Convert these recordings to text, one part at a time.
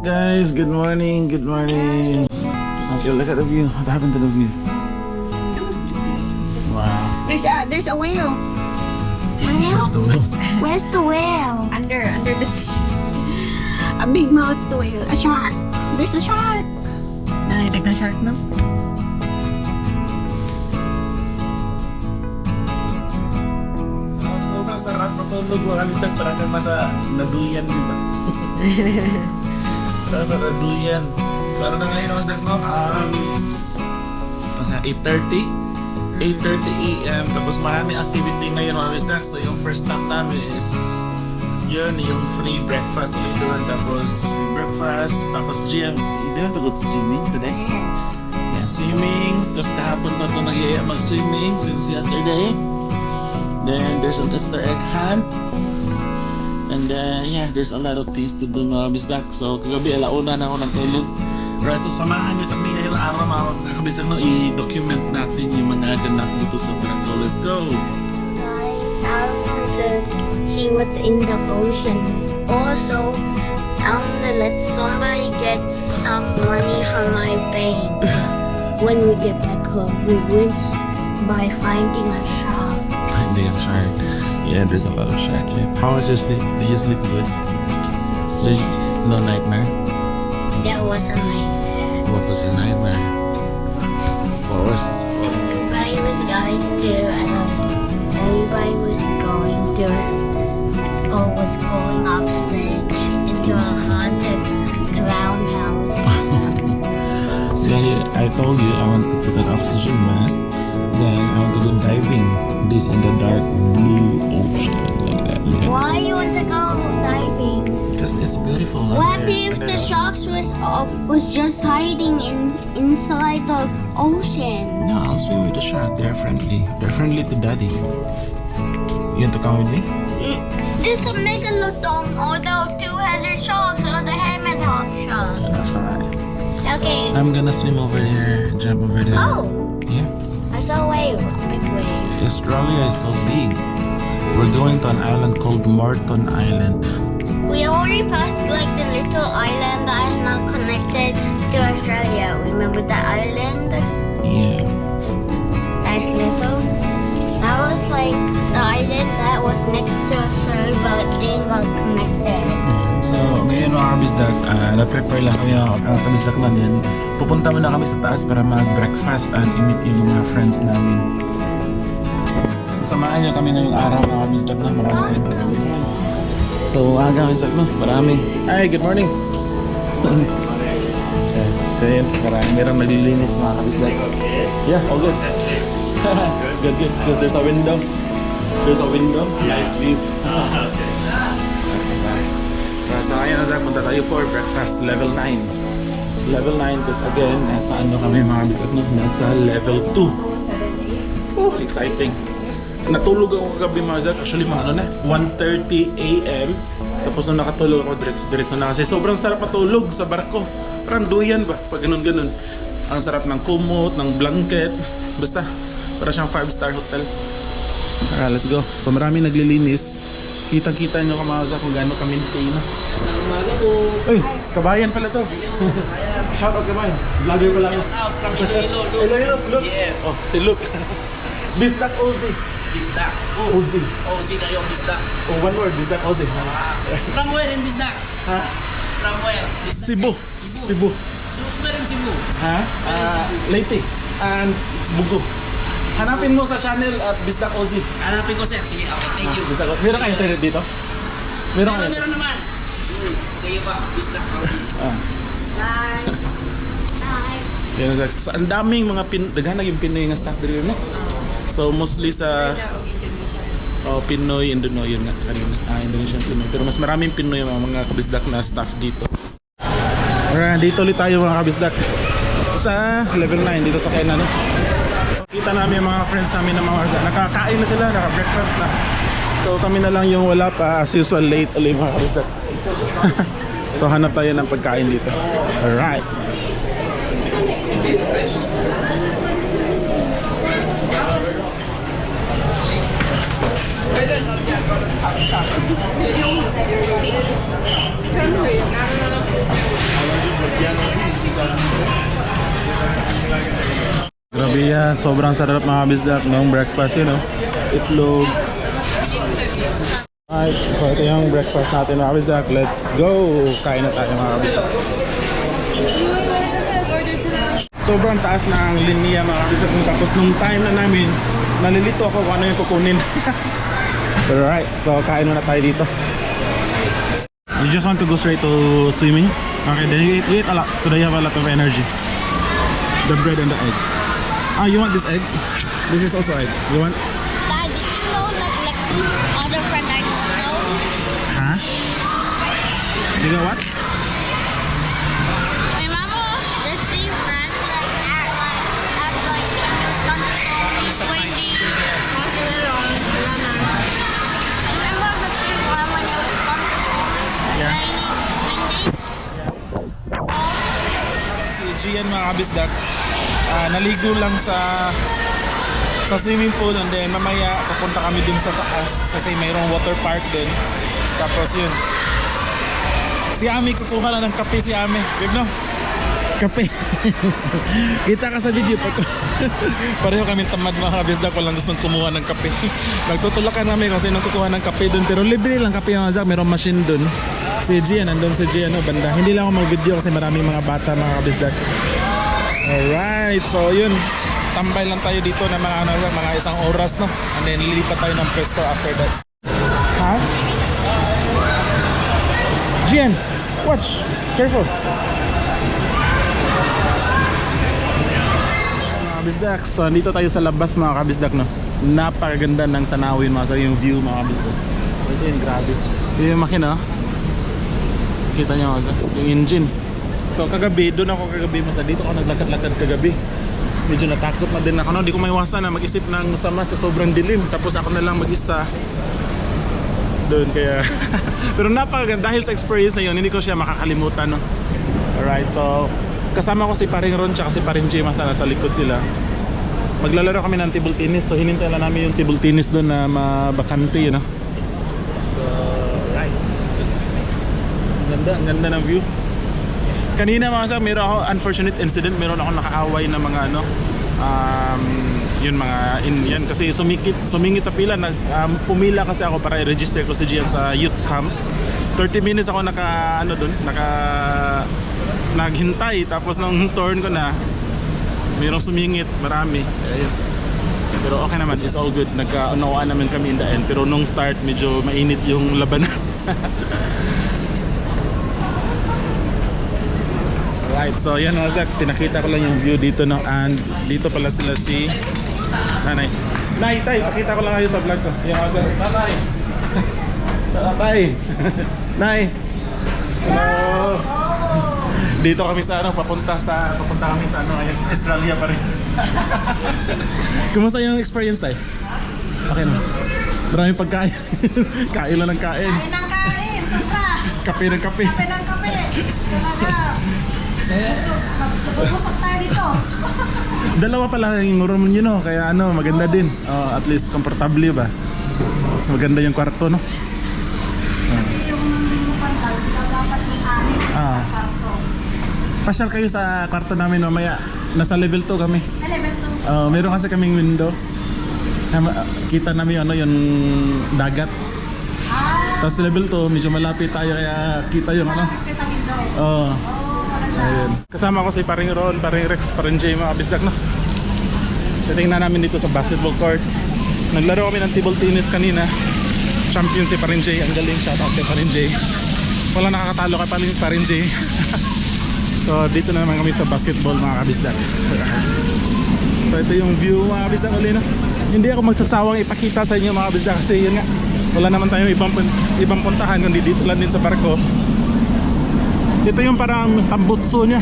guys? Good morning. Good morning. Okay, look at the view. What happened to the view? Wow. There's a whale. Where's the whale? Where's the whale? Under the a big mouth whale. A shark. There's a shark. Narinig na shark, no? Sobrang sarap matulog mga kamisdag. Parang kang nasa naduyan, di ba? Parang sa naduyan. So ano na ngayon kamisdag mo? 8:30? 8:30 a.m. Tapos marami activity ngayon mga kamisdag. So yung first stop namin is yun, yung free breakfast ulit doon. Tapos breakfast, tapos gym. You didn't have to go to swimming today? Yeah, swimming. Tapos kahapon na ito nagyaya mag-swimming since yesterday. Then there's an Easter egg hunt. And then yeah, there's a lot of things to do mga kabisdak. So kagabi alauna na ako ng tulog. Right, so samahan niyo kami ngayong araw mga kabisdak, no? I-document natin yung mga ganap dito sa Barangay. Let's go! Guys, I want to see what's in the ocean. Also, I'm gonna let somebody get some money from my bank when we get back home. We went by finding a shark. Finding a shark. Yeah, there's a lot of sharks here. How was your sleep? Did you sleep good? No nightmare? That was a nightmare. What was your nightmare? What was... Everybody was going upstairs into a haunted clown house. See, I told you I want to put an oxygen mask. Then I want to go diving. This in the dark blue ocean. Like that. Look at Why you want to go diving? Because it's beautiful. What if the sharks was just hiding inside the ocean? No, I'll swim with the shark. They're friendly. They're friendly to daddy. You want to come with me? This a megalodon or the two-headed sharks or the hedgehog shark. Yeah, that's alright. Okay. I'm gonna swim over here, jump over there. Oh, Yeah. I saw a wave. Big wave. Australia is so big. We're going to an island called Marton Island. We already passed like the little island that is not connected to Australia. Remember that island? Yeah. That's little. That was like the island that was next to Australia but didn't got connected. So, ngayon mga kabisdak, na-prepare lang kami ang kabisdak namin. Pupunta muna kami sa taas para mag-breakfast and i-meet yung mga friends namin. Samahan niyo kami ngayong araw mga kabisdak na marami tayong breakfast. So, aga kabisdak no? Marami. Hi, good morning! So yun, meron naglilinis mga kabisdak. Yeah, all good. Good. Because there's a window. Nice view. So ngayon na punta tayo for breakfast, level 9. Level 9 because again, nasa ano kami mga kabisdak no? Nasa level 2. Oh, exciting. Natulog ako kagabi mga kabisdak. Actually mga ano na, 1:30 a.m. Tapos nung nakatulog ako, diretso na kasi sobrang sarap matulog sa barko. Parang duyan ba? Pag ganun. Ang sarap ng kumot, ng blanket. Basta, para siyang 5-star hotel. Alright, let's go. So marami naglilinis. Kitang-kita nyo kamasa kung gaano ka-maintain. Uy, kabayan pala to. Shout out kabayan. Vlogger pala ako. Out from Iloilo. Iloilo, look. Yeah. Oh, si Luke. Bisdak Ozzy. Bisdak. Ozzy. Ozzy kayo, Bisdak. Oh, one word, Bisdak Ozzy. From where in Bisdak? Ha? From where? Bisdak. Cebu. Cebu where in Cebu? Ha? Leyte. And it's Bugo. Hanapin mo sa channel at Bisdak Ozzy. Hanapin ko sir. Sige, okay, thank you. Bisdak Ozzy. Meron kayo internet dito? Meron kayo? Meron naman. Sige pa, Bisdak. Yan, so, ang daming mga daghan naging Pinoy nga staff dito, no? So mostly sa Pinoy, Indonesia yun nga kanina. Indonesian Pinoy. Pero mas maraming Pinoy mga kabisdak na staff dito. Alright, dito ulit tayo mga kabisdak. Sa level 9 dito sa Kainan. Kita namin yung mga friends namin na mga nakakain na sila, naka-breakfast na. So kami na lang yung wala pa, as usual late ulit mga kabisdak. So hanap tayo ng pagkain dito. Alright. Yeah, sobrang sarap mga bisdak ng breakfast, you know. Itlog. Alright, so ito yung breakfast natin mga bisdak. Let's go! Kain na tayo mga bisdak. Sobrang taas na ang linya mga bisdak. Tapos nung time na namin, nalilito ako kung ano yung kukunin. Alright, so kain muna tayo dito. You just want to go straight to swimming? Okay, then you eat a lot, so that you have a lot of energy. The bread and the egg. Ah, you want this egg? This is also egg. You want? Dad, did you know that Lexi's other friend I don't know? Huh? You got what? Remember Lexi's friend that at like thunderstorms, windy, lemon. Remember the one when it was thunderstorms, Yeah. raining, windy? Si Gian mga kabisdak, naligo lang sa swimming pool and then mamaya pupunta kami dun sa taas kasi mayroong water park dun. Tapos yun. Si Ami kukuha lang ng kape si Ami. Babe no? Kape. Kita ka sa video pa to. Pareho kami tamad mga kabisdak, walang gustong kumuha ng kape. Nagtutulakan kami kasi nung kukuha ng kape dun. Pero libre lang kape mga kabisdak, mayroong machine dun. Si Gian, nandun si Gian banda. Hindi lang ako mag-video kasi maraming mga bata mga kabisdak. Alright, so yun. Tambay lang tayo dito na mga isang oras no. And then lilipat tayo ng pwesto after that. Ha? Gian, watch. Careful. Mga kabisdak, so andito tayo sa labas mga kabisdak no. Napakaganda ng tanawin mga, so yung view mga kabisdak. Kasi yun, grabe. Yung makina, kita nyo mga, yung engine. So kagabi, doon ako kagabi masa dito ako naglakad-lakad kagabi. Medyo natakot na din ako no, di ko maiwasan na mag-isip ng masama sa sobrang dilim. Tapos ako na lang mag-isa doon kaya pero napakaganda dahil sa experience na yun, hindi ko siya makakalimutan no. Alright, so kasama ko si Paring Ron tsaka si Paring Jay, nasa likod sila. Maglalaro kami ng table tennis, so hinintay lang namin yung table tennis doon na mabakante you know. So right, ang ganda ng view. Kanina mga sir, meron ako unfortunate incident, meron ako nakaaway na mga ano, yun mga yan kasi sumingit sa pila, pumila kasi ako para i-register ko si Gian sa youth camp. 30 minutes ako naghintay, tapos nung turn ko na, merong sumingit, marami. Ayun. Pero okay naman, it's all good. Nagkaunawaan naman kami in the end, pero nung start medyo mainit yung labanan. Right, so yan mga Zach, pinakita ko lang yung view dito no, and dito pala sila si Nanay. Nay, tay, pakita ko lang kayo sa vlog ko. Yung mga Zach, Nanay. Tay. Nay. Hello. Dito kami sa ano, papunta kami sa ano, Australia pa rin. Kumusta yung experience tay? Okay na. Maraming pagkain. Kain lang ng kain. Kain ng kain, sobra. Kape ng kape. Kape ng kape. Talaga. Magpupusok tayo dito. Dalawa pala yung room nyo no, kaya ano, maganda din. At least comfortable ba? Mas maganda yung kwarto no. Kasi yung pantal, dapat yung anin sa kwarto. Pasyal kayo sa kwarto namin mamaya. Nasa level 2 kami. Sa level 2. Meron kasi kaming window. Kita namin ano, yung dagat. Tapos level 2, medyo malapit tayo kaya kita yung ano. Malapit kayo sa window. Ayun. Kasama ko si Paring Ron, Paring Rex, Paring Jay, mga bisdak no. Titingnan namin dito sa basketball court. Naglaro kami ng table tennis kanina. Champion si Paring Jay, ang galing, shout out kay Paring Jay. Wala nakakatalo kay Paring Jay. So dito na naman kami sa basketball mga kabisdak. So ito yung view mga kabisdak ulit no. Hindi ako magsasawang ipakita sa inyo mga kabisdak kasi yun nga, wala naman tayong ibang puntahan kundi dito lang din sa barko. Ito yung parang tambutso niya.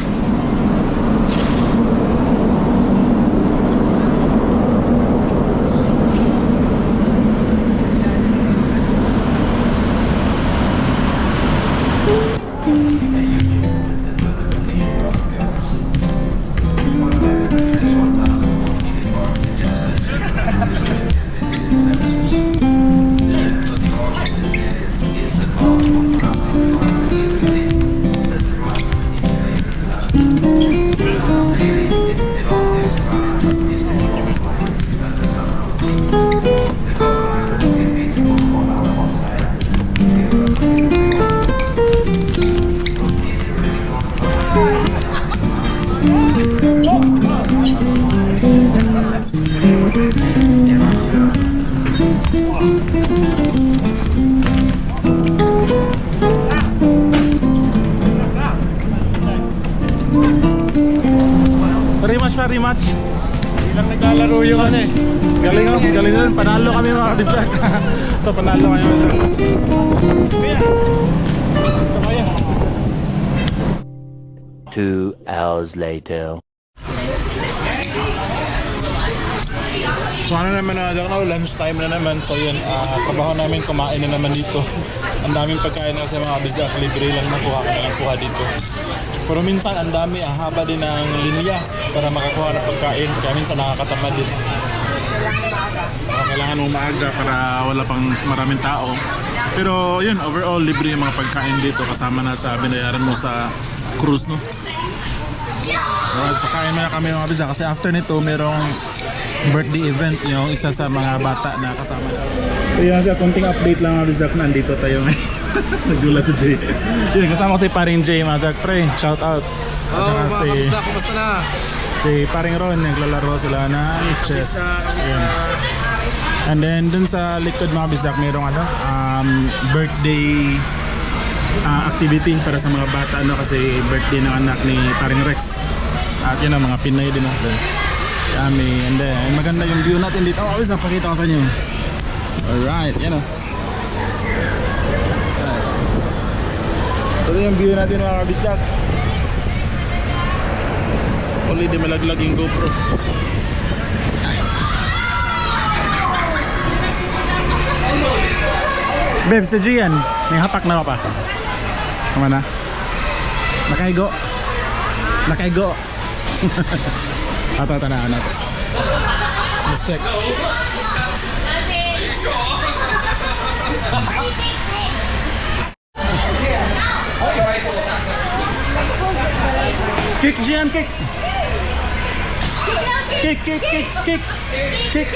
much pa, rematch. Ilang naglalaro yung ano eh. Galing oh, galing na. Panalo kami mga kabisdak. So panalo kami mga kabisdak. Kuya! Ito kaya. 2 hours later. So ano naman na, lunch time na naman. So yun, trabaho namin, kumain na naman dito. Ang daming pagkain kasi mga kabisdak. Libre lang nakuha ka na lang kuha dito. Pero minsan ang dami, haba din ng linya para makakuha ng pagkain. Kaya minsan nakakatamad din. Kailangan mong maaga para wala pang maraming tao. Pero yun, overall libre yung mga pagkain dito kasama na sa binayaran mo sa cruise, no? Alright, so kain muna kami mga kabisdak kasi after nito merong birthday event yung isa sa mga bata na kasama na. So yun, sa konting update lang mga kabisdak, nandito tayo ngayon. Nagulat si Jay. Yun, kasama ko si paring Jay, mga Zach. Pre, shout out. Mga kamusta? Kumusta na? Si paring Ron, naglalaro sila ng chess. Yun. And then dun sa likod mga bisdak, merong birthday activity para sa mga bata, kasi birthday ng anak ni paring Rex. At yun mga Pinay din natin. Kami. And then maganda yung view natin dito. Oh, always napakita ko sa inyo. Alright, yan o. So yung view natin mga kabisdak. Only di malaglag yung GoPro. Babe, sa Gian, may hapak na ka pa. Tama na? Nakaigo? Nakaigo? Ito na natin. Let's check. Kick, Gian, kick! Kick, kick, kick, kick! Kick!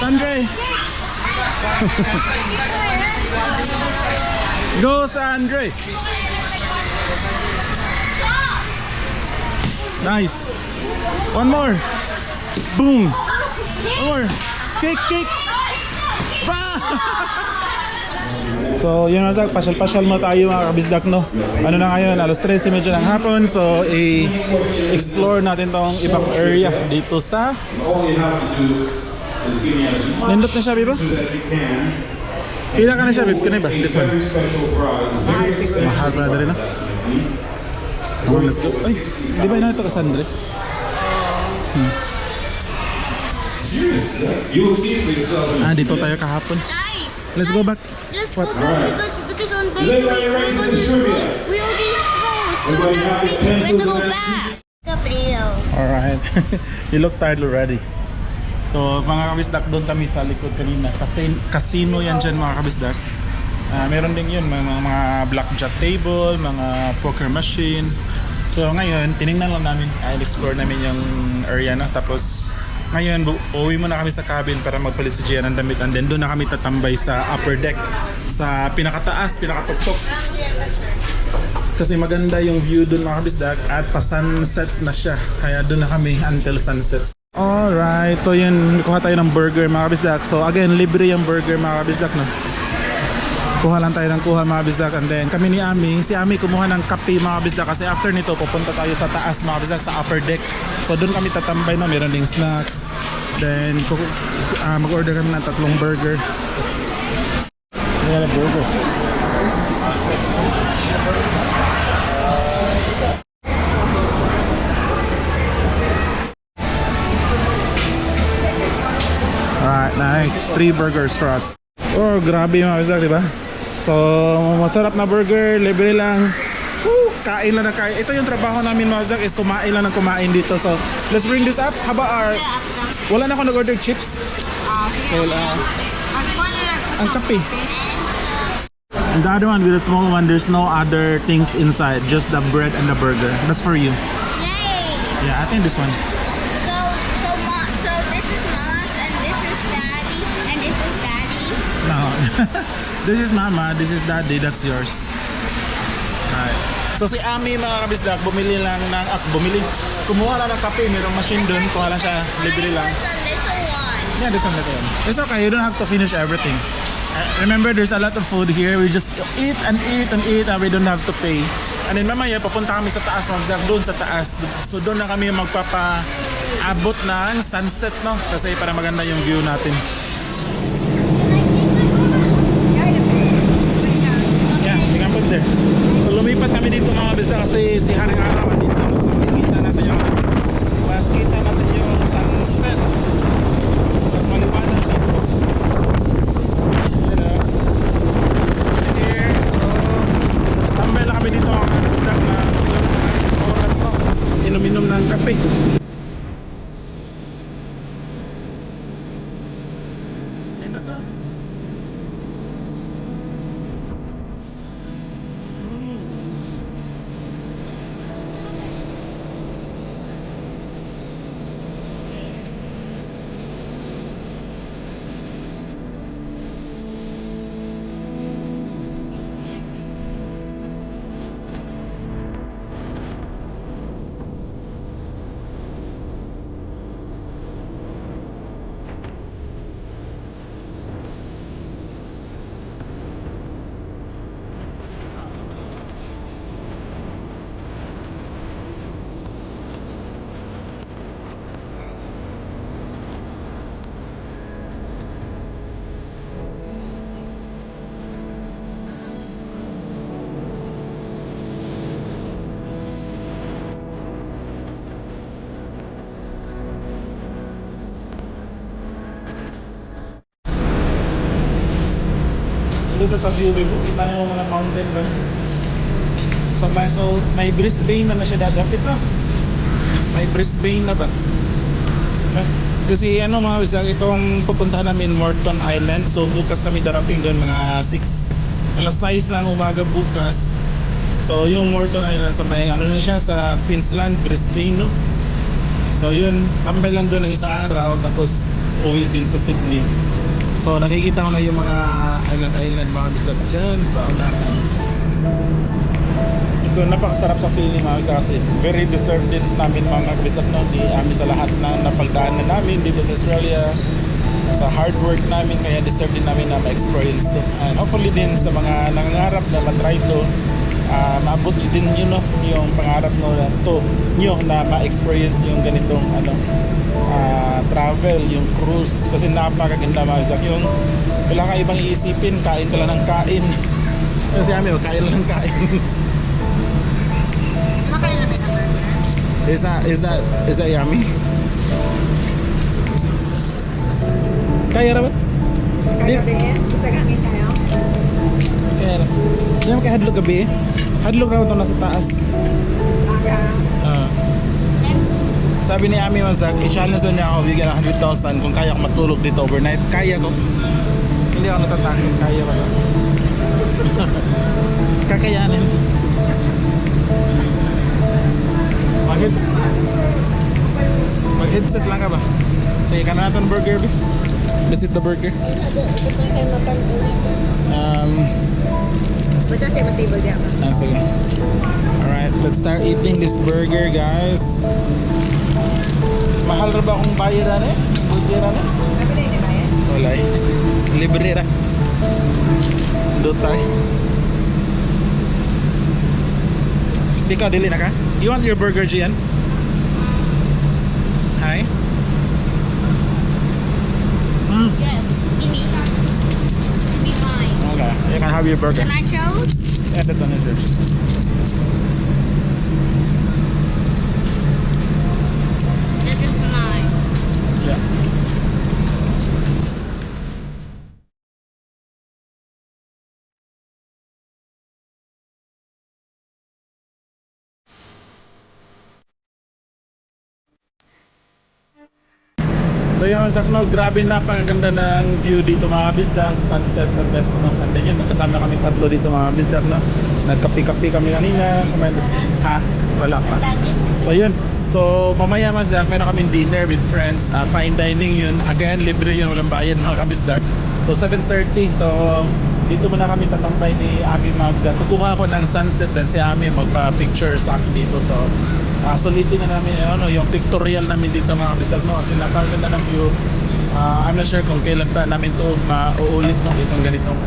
Sandre! Go, Sandre! Nice! One more! Boom! One more! Kick, kick! So yun nga, pasyal-pasyal mo tayo mga kabisdak, no? Ano na ngayon, alas 13:30 ng hapon. So i-explore natin tong ibang area dito sa nindot na siya, Bibo? Pila ka na siya, Bib? Kanay ba? This one? Mahal pa na rin, no? Come on, let's go. Ay, di ba ito ka, Sandre? Dito tayo kahapon. Let's go back. Let's What? go back because on Gateway we're going to school. We already go to that big. Let's go back. Gabriel. Alright. You look tired already. So mga kabisdak, doon kami sa likod kanina. Casino yan dyan mga kabisdak. Meron din yun, mga blackjack table, mga poker machine. So ngayon, tinignan lang namin, explore namin yung area na. Tapos ngayon, uwi muna kami sa cabin para magpalit si Gian ng damit. And then doon na kami tatambay sa upper deck, sa pinakataas, pinakatuktok. Kasi maganda yung view doon mga kabisdak at pa-sunset na siya. Kaya doon na kami until sunset. Alright, so yun, kuha tayo ng burger mga kabisdak. So again, libre yung burger mga kabisdak, no? Kuha lang tayo ng kuha mga kabisdak. And then kami ni Ami, si Ami kumuha ng kape mga kabisdak. Kasi after nito, pupunta tayo sa taas mga kabisdak, sa upper deck. So doon kami tatambay, no? Meron ding snacks. Then mag-order kami ng 3 burger. Ayan, burger. Alright, nice. 3 burgers for us. Oh, grabe mga kabisdak, diba? So, masarap na burger, libre lang. Woo! Kain lang na kain. Ito yung trabaho namin mga kabisdak, is kumain lang ng kumain dito. So, let's bring this up. How about our... Wala na ako nag-order chips. Well, ang kape. And the other one with the small one, there's no other things inside. Just the bread and the burger. That's for you. Yay! Yeah, I think this one. So this is Mama's and this is Daddy and this is Daddy. No. This is Mama, this is Daddy, that's yours. Alright. So si Ami mga kabisdak, bumili lang ng, kumuha lang ng kape, mayroong machine doon, kuha lang siya, libre lang. What's a little one? Yeah, this one. It's okay, you don't have to finish everything. Remember, there's a lot of food here. We just eat and eat and eat and we don't have to pay. And then mamaya, papunta kami sa taas, doon sa taas. So doon na kami magpapaabot ng sunset, no? Kasi para maganda yung view natin. Yeah, tingnan po there. So lumipat kami dito mga bisda kasi si Haring Arawan dito. So mas kita natin yung sunset. Mas maliwanag dito. Here, so tambay lang kami dito mga bisda na siguro mga isang oras to. Inom-inom ng kape. Ayun na to. Dito sa view, kita nyo mga mountain ba? So may Brisbane na siya dadapit na. May Brisbane na ba? Kasi ano mga bisag, itong pupuntahan namin Morton Island. So bukas kami darating doon mga 6 ng umaga bukas. So yung Morton Island sa may ano na siya sa Queensland, Brisbane, no? So yun, tambay lang doon ng isang araw tapos uwi din sa Sydney. So nakikita ko na yung mga island mga bisdak dyan sa unahan. So napakasarap sa feeling mga bisdak kasi very deserved din namin mga bisdak, no? Di amin sa lahat na napagdaanan namin dito sa Australia, sa hard work namin, kaya deserve din namin na ma-experience to. And hopefully din sa mga nangangarap na matry to, maabot din yun, no? Yung pangarap mo na to nyo na ma-experience yung ganitong ano, travel, yung cruise, kasi napakaganda mga bisdak. Yung wala ka ibang iisipin, kain ka lang ng kain. Kasi amin, kain lang ng kain. Is that yummy? Kaya rabat? Kaya rabat. Hindi mo kaya hadlog gabi? Hadlog raw ito nasa taas. Sabi ni Ami Mazak, i-challenge niya ako, bigyan ng 100,000 kung kaya ko matulog dito overnight. Kaya ko. Hindi ako natatakot. Kaya ba? Kakayanin. Mag-headset lang ka ba? Sige, ka na natin burger, B. Let's eat the burger. Sige. Alright, let's start eating this burger, guys. Mahal na ba akong bayaran eh? Burger na? Wala eh. Libre na. Doon tayo. Ikaw, dili na ka? You want your burger, Gian? Hi? Yes, give me. Be fine. Okay, you can have your burger. The nachos? Yeah, that one is yours. This is mine. Yeah. So yun, sakno, grabe napakaganda ng view dito mga bisdak, sunset na best, no? And then yun, magkasama kami tatlo dito mga bisdak, no? Nagkapi-kapi kami kanina, ha? Wala pa. So yun, so mamaya masdak, meron kaming dinner with friends, fine dining yun, again, libre yun, walang bayad mga kabisdak. So 7:30, so dito muna kami tatampay ni Ami mga bisdak. Kukuha ko ng sunset, then si Ami magpa-picture sa akin dito, so sulitin na namin ano, yung pictorial namin dito mga bisdak, no? Kasi napakaganda ng view. I'm not sure kung kailan pa namin to mauulit no, itong ganitong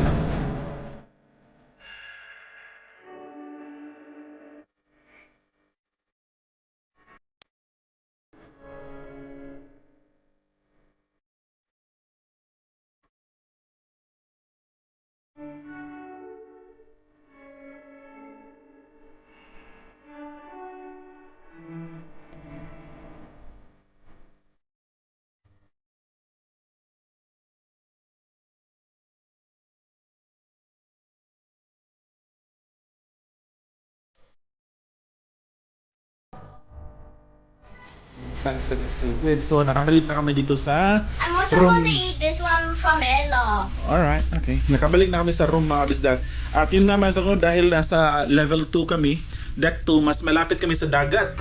sunset suite. So, nakabalik na kami dito sa I'm also room. gonna eat this one from Ella. Alright, okay. Nakabalik na kami sa room mga kabisdak. At yun nga mga ko, dahil nasa level 2 kami, deck 2, mas malapit kami sa dagat.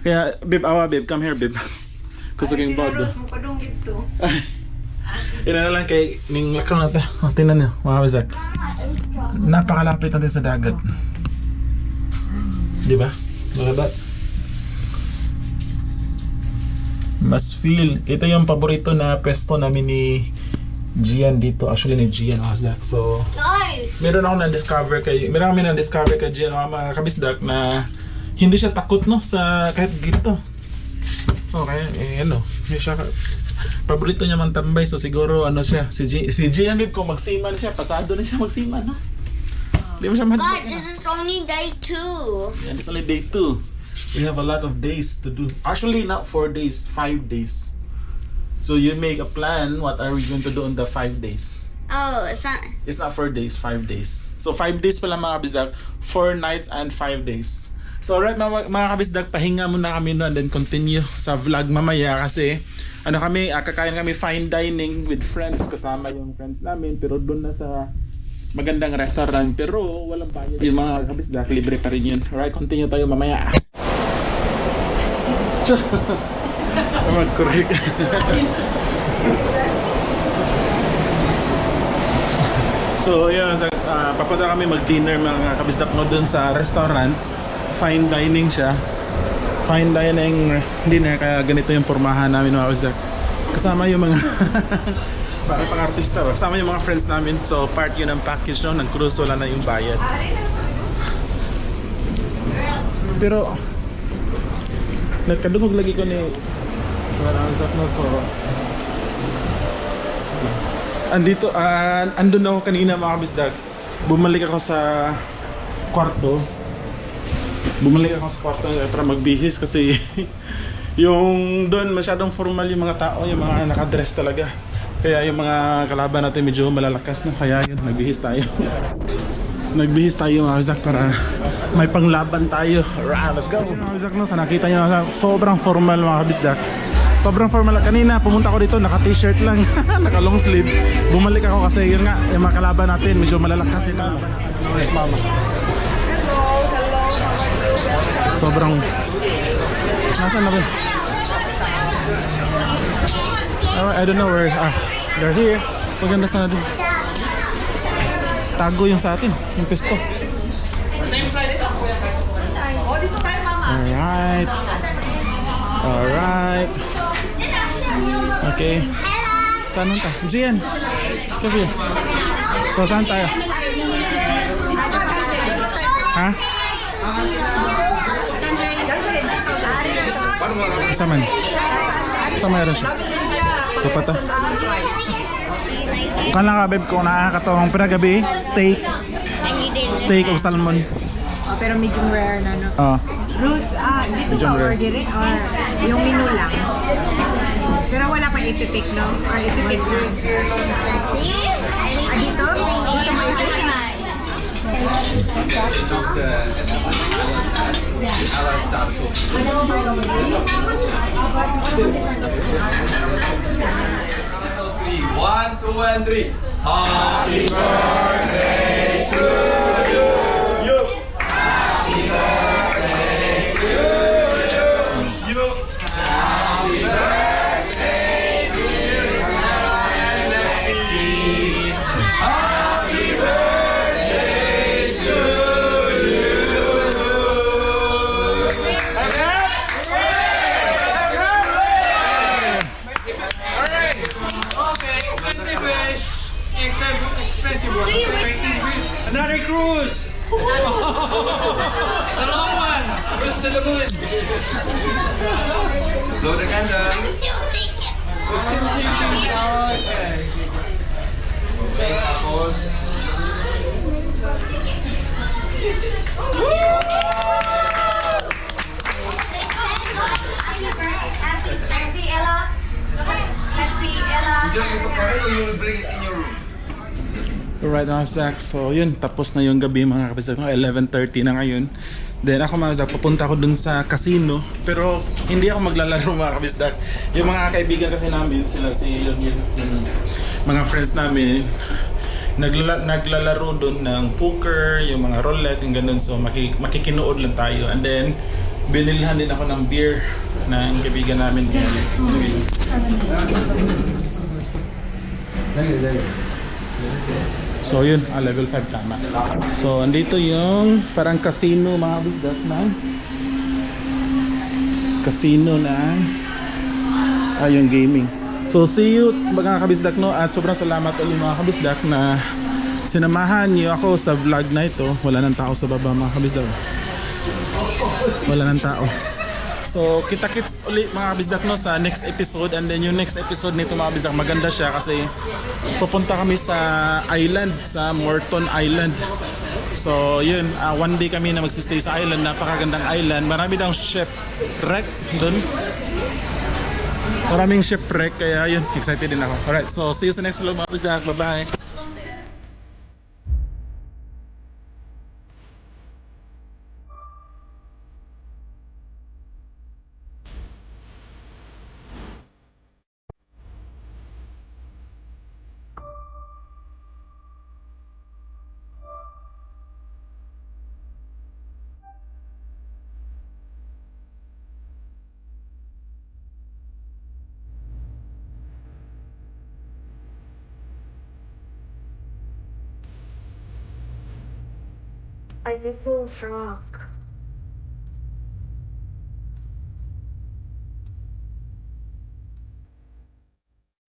Kaya, babe, babe, come here, babe. Gusto kong bodo. Ina na lang kay ning lakaw natin. O, tingnan niyo, mga kabisdak. Napakalapit natin sa dagat. Di ba? Maganda. Mas feel, ito yung paborito na pwesto namin ni Gian dito. Actually ni Gian Ozak. So, Nice. meron kami na-discover kay Gian mga kabisdak na hindi siya takot no sa kahit dito. Okay, may siya paborito niya man tambay, so siguro siya si Gian bib kung magsiman siya, pasado na siya magsiman no. Di mo siya God, this is only day 2. Yeah, it's only day 2. We have a lot of days to do. Actually, not 4 days, 5 days. So you make a plan. What are we going to do on the 5 days? Oh, it's not. It's not 4 days, 5 days. So 5 days pala mga kabisdak, 4 nights and 5 days. So alright mga kabisdak, pahinga muna kami and then continue sa vlog mamaya kasi kakain kami fine dining with friends, kasama yung friends namin pero doon na sa magandang restaurant pero walang bayad. Yung mga kabisdak, libre pa rin yun. Alright, continue tayo mamaya. Mag-correct. So yun, papunta kami mag-dinner mga kabisdak mo dun sa restaurant. Fine dining siya. Fine dining dinner, kaya ganito yung pormahan namin mga kabisdak. Kasama yung mga para pang artista ba? Kasama yung mga friends namin. So part yun ng package no, nag-cruise, wala na yung bayad. Pero nagkadungog lagi ko ni Waranzak no, so andun ako kanina mga kabisdak. Bumalik ako sa kwarto para magbihis kasi yung doon masyadong formal yung mga tao, yung mga nakadress talaga. Kaya yung mga kalaban natin medyo malalakas na, kaya yun, nagbihis tayo mga kabisdak para may panglaban tayo. Alright, let's go. Mga kabisdak no, sa nakita nyo sobrang formal mga kabisdak. Sobrang formal. Kanina pumunta ko dito naka t-shirt lang naka long sleeve. Bumalik ako kasi yun nga yung mga kalaban natin medyo malalakas ito. Mama. Sobrang nasaan na ba? I don't know where. They're here. Maganda sana din. Tago yung sa atin, yung pesto. Alright. Alright. Okay. Saan ta? Gian. Come here. So saan tayo? Ha? Saman. Sama rin siya. Ito pa to. Kala ka babe kung nakakatawang pinagabi, steak. Steak o salmon. Pero medium rare na no. Bruce, dito Medium ka rare. orderin or yung menu lang? Pero wala pa ipipik, no? Or ipipik na? Dito? Dito mo ipipik? One, two, and three. Happy birthday to you. Happy birthday to you. Happy birthday to you. And let's see. Happy birthday to you. Another cruise! The long one! Cruise to the moon. Blow the candle. Okay. Okay, tapos. Let's see Ella. Let's see Ella. You don't need to carry it, you will bring it in your room. Alright mga kabisdak, so yun, tapos na yung gabi mga kabisdak, 11:30 na ngayon. Then ako mga kabisdak, papunta ako dun sa casino, pero hindi ako maglalaro mga kabisdak. Yung mga kaibigan kasi namin, sila si yung mga friends namin, naglalaro dun ng poker, yung mga roulette, yung ganun, so makikinood lang tayo. And then, binilhan din ako ng beer ng kaibigan namin. So yun, level 5 tama. So andito yung parang casino mga kabisdak na casino na yung gaming. So see you mga kabisdak no, at sobrang salamat ulit mga kabisdak na sinamahan niyo ako sa vlog na ito. Wala nang tao sa baba mga kabisdak. Wala nang tao. So kita-kits ulit mga kabisdak no sa next episode, and then yung next episode nito mga kabisdak maganda siya kasi pupunta kami sa island, sa Morton Island. So yun, one day kami na magsistay sa island, napakagandang island. Marami daw shipwreck doon. Maraming shipwreck, kaya yun, excited din ako. Alright, so see you sa next vlog mga kabisdak. Bye bye. I feel frog.